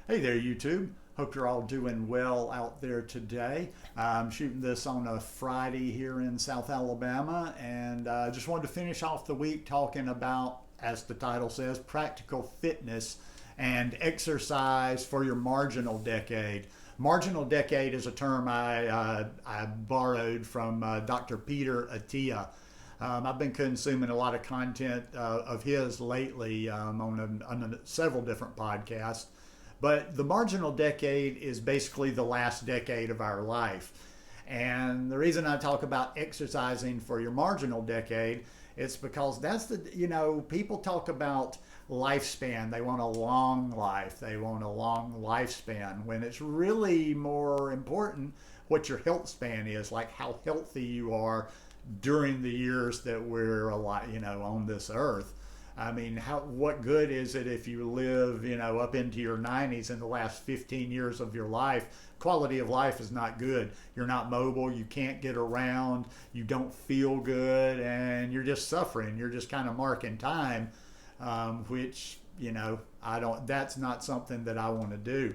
Hey there, YouTube. Hope you're all doing well out there today. I'm shooting this on a Friday here in South Alabama, and just wanted to finish off the week talking about, as the title says, practical fitness and exercise for your marginal decade. Marginal decade is a term I borrowed from Dr. Peter Attia. I've been consuming a lot of content of his lately on several different podcasts. But the marginal decade is basically the last decade of our life. And the reason I talk about exercising for your marginal decade is because people talk about lifespan. They want a long life, they want a long lifespan, when it's really more important what your health span is, like how healthy you are during the years that we're alive, on this earth. I mean, what good is it if you live, up into your 90s in the last 15 years of your life? Quality of life is not good. You're not mobile, you can't get around, you don't feel good, and you're just suffering. You're just kind of marking time, which, I don't, that's not something that I want to do.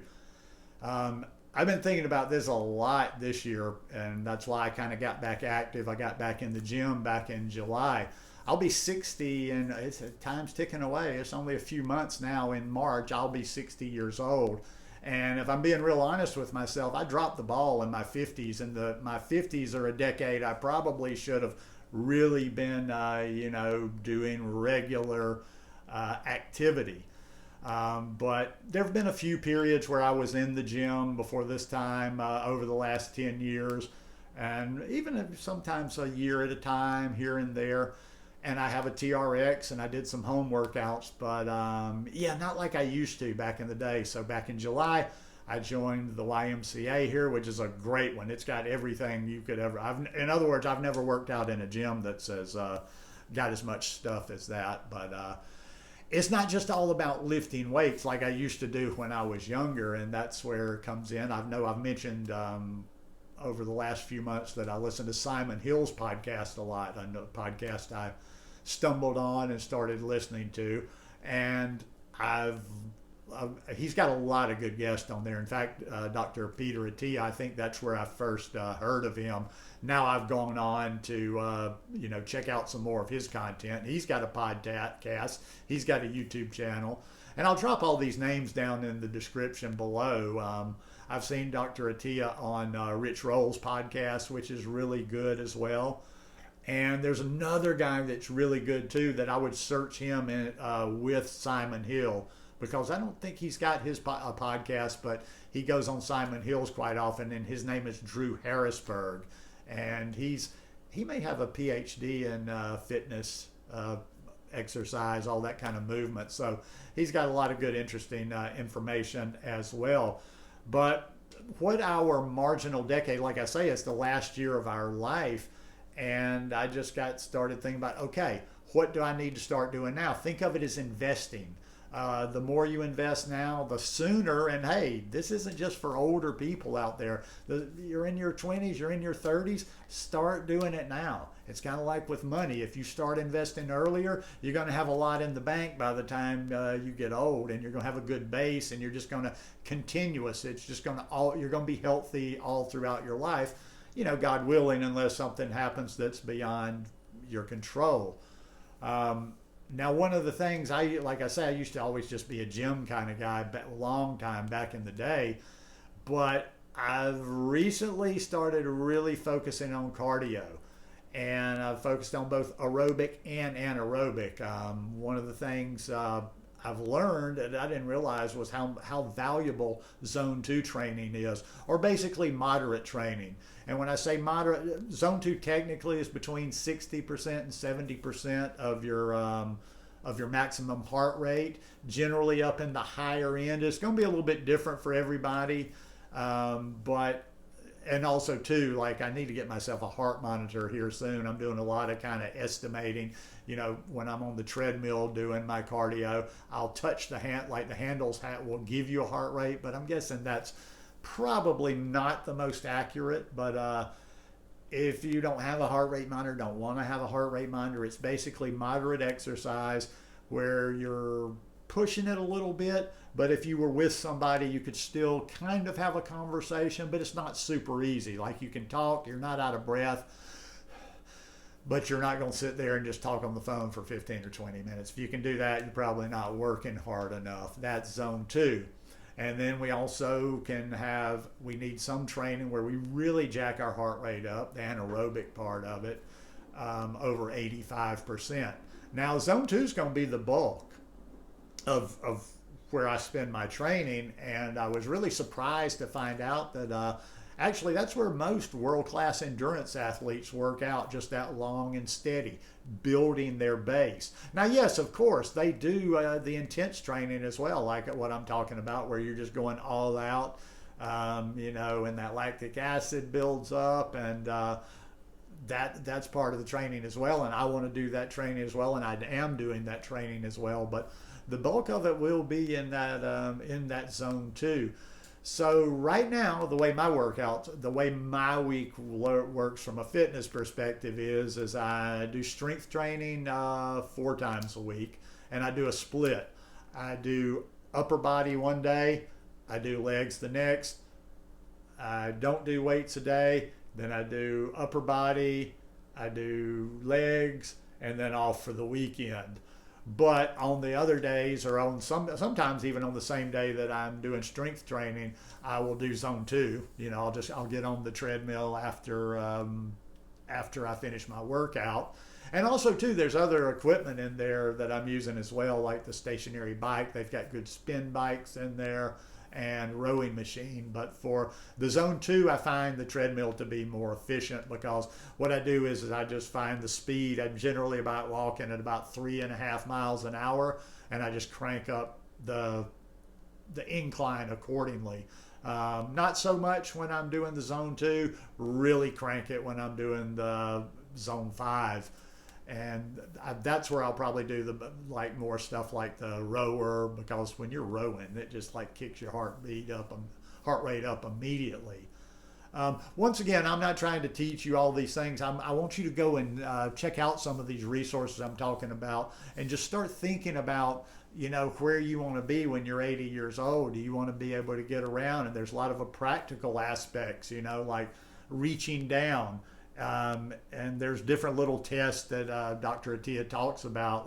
I've been thinking about this a lot this year, and that's why I kind of got back active. I got back in the gym back in July. I'll be 60, and time's ticking away. It's only a few months now. In March, I'll be 60 years old. And if I'm being real honest with myself, I dropped the ball in my 50s, and my 50s are a decade I probably should have really been, doing regular activity. But there have been a few periods where I was in the gym before this time over the last 10 years, and even sometimes a year at a time here and there. And I have a TRX, and I did some home workouts, but yeah, not like I used to back in the day. So back in July, I joined the YMCA here, which is a great one. It's got everything you could ever. In other words, I've never worked out in a gym that says got as much stuff as that, but. It's not just all about lifting weights like I used to do when I was younger, and that's where it comes in. I've mentioned over the last few months that I listen to Simon Hill's podcast a lot. A podcast I stumbled on and started listening to, and he's got a lot of good guests on there. In fact, Dr. Peter Attia, I think that's where I first heard of him. Now I've gone on to check out some more of his content. He's got a podcast. He's got a YouTube channel, and I'll drop all these names down in the description below. I've seen Dr. Attia on Rich Roll's podcast, which is really good as well. And there's another guy that's really good too that I would search him with Simon Hill, because I don't think he's got his podcast, but he goes on Simon Hill's quite often, and his name is Drew Harrisberg, and he may have a PhD in fitness, exercise, all that kind of movement. So he's got a lot of good, interesting information as well. But what our marginal decade, like I say, is the last year of our life, and I just got started thinking about, okay, what do I need to start doing now? Think of it as investing. The more you invest now, the sooner. And hey, this isn't just for older people out there. You're in your 20s, you're in your 30s, start doing it now. It's kind of like with money. If you start investing earlier, you're going to have a lot in the bank by the time you get old, and you're going to have a good base, and you're just going to continuous. It's just going to you're going to be healthy all throughout your life, God willing, unless something happens that's beyond your control. Now, one of the things like I say, I used to always just be a gym kind of guy, a long time back in the day, but I've recently started really focusing on cardio, and I've focused on both aerobic and anaerobic. One of the things I've learned that I didn't realize was how valuable zone 2 training is, or basically moderate training. And when I say moderate, zone 2 technically is between 60% and 70% of your maximum heart rate, generally up in the higher end. It's going to be a little bit different for everybody, but and also too, like, I need to get myself a heart monitor here soon. I'm doing a lot of kind of estimating. When I'm on the treadmill doing my cardio, I'll touch the hand, like the handles will give you a heart rate, but I'm guessing that's probably not the most accurate. But if you don't have a heart rate monitor, don't want to have a heart rate monitor, it's basically moderate exercise where you're pushing it a little bit, but if you were with somebody, you could still kind of have a conversation, but it's not super easy. Like you can talk, you're not out of breath, but you're not going to sit there and just talk on the phone for 15 or 20 minutes. If you can do that, you're probably not working hard enough. That's zone 2. And then we also we need some training where we really jack our heart rate up, the anaerobic part of it, over 85%. Now, zone 2 is going to be the bulk of where I spend my training, and I was really surprised to find out that actually that's where most world-class endurance athletes work out, just that long and steady, building their base. Now, yes, of course, they do the intense training as well, like what I'm talking about, where you're just going all out, and that lactic acid builds up, and that's part of the training as well, and I want to do that training as well, and I am doing that training as well, but the bulk of it will be in that zone 2. So right now, the way my week works from a fitness perspective is I do strength training 4 times a week, and I do a split. I do upper body one day, I do legs the next. I don't do weights a day, then I do upper body, I do legs, and then off for the weekend. But on the other days, or sometimes even on the same day that I'm doing strength training, I will do zone 2. I'll get on the treadmill after I finish my workout. And also too, there's other equipment in there that I'm using as well, like the stationary bike. They've got good spin bikes in there and rowing machine. But for the zone 2, I find the treadmill to be more efficient, because what I do is I just find the speed. I'm generally about walking at about 3.5 miles an hour, and I just crank up the incline accordingly. Not so much when I'm doing the zone 2, really crank it when I'm doing the zone 5. And that's where I'll probably do more stuff like the rower, because when you're rowing, it just kicks your heart rate up immediately. Once again, I'm not trying to teach you all these things. I want you to go and check out some of these resources I'm talking about, and just start thinking about where you want to be when you're 80 years old. Do you want to be able to get around? And there's a lot of practical aspects, like reaching down. And there's different little tests that Dr. Attia talks about,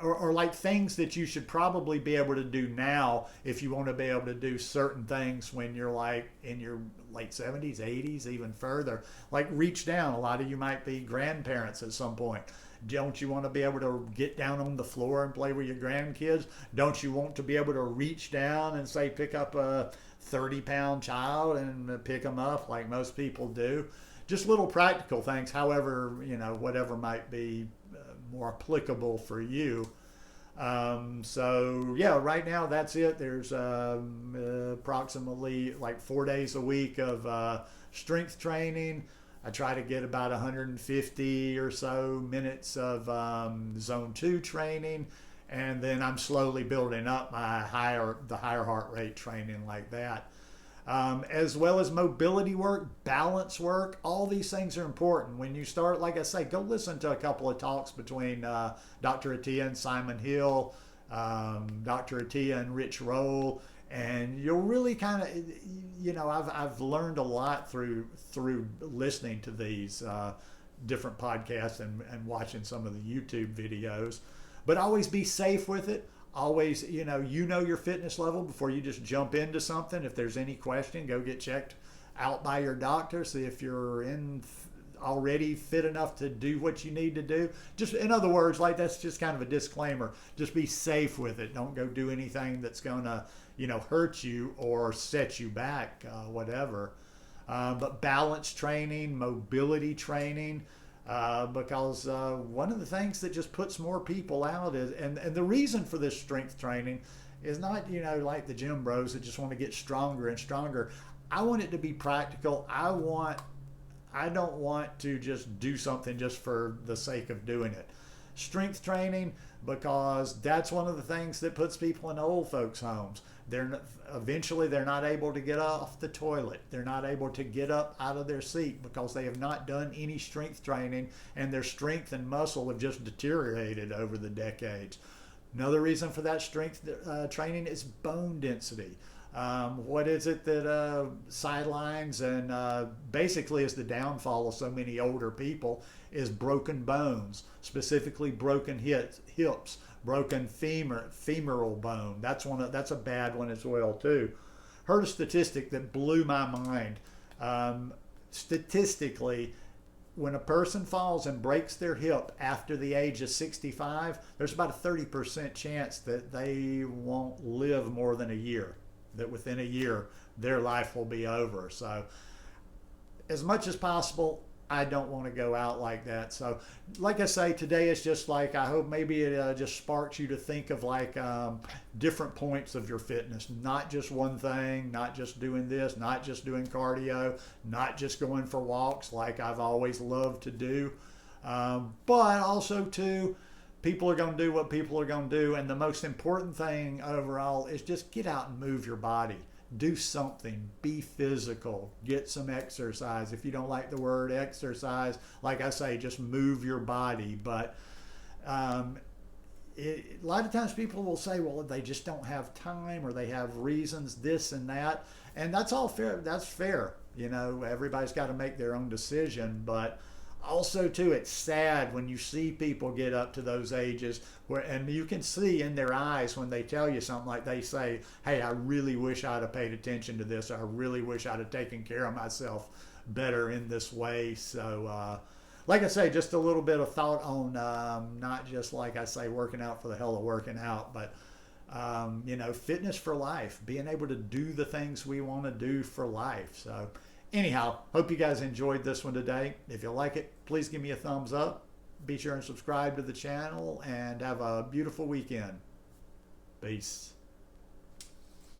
or things that you should probably be able to do now if you want to be able to do certain things when you're in your late 70s, 80s, even further. Reach down. A lot of you might be grandparents at some point. Don't you want to be able to get down on the floor and play with your grandkids? Don't you want to be able to reach down and say pick up a 30-pound child and pick them up like most people do? Just little practical things, however, whatever might be more applicable for you. Right now that's it. There's approximately 4 days a week of strength training. I try to get about 150 or so minutes of zone 2 training, and then I'm slowly building up the higher heart rate training like that. As well as mobility work, balance work. All these things are important. When you start, like I say, go listen to a couple of talks between Dr. Attia and Simon Hill, Dr. Attia and Rich Roll, and you'll really kind of, I've learned a lot through listening to these different podcasts and watching some of the YouTube videos. But always be safe with it. Always, your fitness level before you just jump into something. If there's any question, go get checked out by your doctor. See if you're already fit enough to do what you need to do. Just, in other words, that's just kind of a disclaimer. Just be safe with it. Don't go do anything that's going to, hurt you or set you back, whatever. But balance training, mobility training, because one of the things that just puts more people out is, and the reason for this strength training is not, like the gym bros that just want to get stronger and stronger. I want it to be practical. I don't want to just do something just for the sake of doing it. Strength training, because that's one of the things that puts people in old folks' homes. Eventually they're not able to get off the toilet. They're not able to get up out of their seat because they have not done any strength training, and their strength and muscle have just deteriorated over the decades. Another reason for that strength training is bone density. What is it that sidelines and basically is the downfall of so many older people is broken bones, specifically broken hips, broken femoral bone. That's a bad one as well too. Heard a statistic that blew my mind. Statistically, when a person falls and breaks their hip after the age of 65, there's about a 30% chance that they won't live more than a year, that within a year their life will be over. So as much as possible, I don't want to go out like that. So like I say, today is just like, I hope maybe it just sparks you to think of like different points of your fitness, not just one thing, not just doing this, not just doing cardio, not just going for walks like I've always loved to do, but also too, people are going to do what people are going to do. And the most important thing overall is just get out and move your body. Do something, be physical, get some exercise. If you don't like the word exercise, like I say, just move your body. But a lot of times people will say, well, they just don't have time or they have reasons, this and that. And that's all fair. That's fair. You know, everybody's got to make their own decision. But also too, it's sad when you see people get up to those ages where, and you can see in their eyes when they tell you something, like they say, hey, I really wish I'd have paid attention to this. I really wish I'd have taken care of myself better in this way. So like I say, just a little bit of thought on not just, like I say, working out for the hell of working out, but you know, fitness for life, being able to do the things we want to do for life. So anyhow, hope you guys enjoyed this one today. If you like it, please give me a thumbs up. Be sure and subscribe to the channel and have a beautiful weekend. Peace.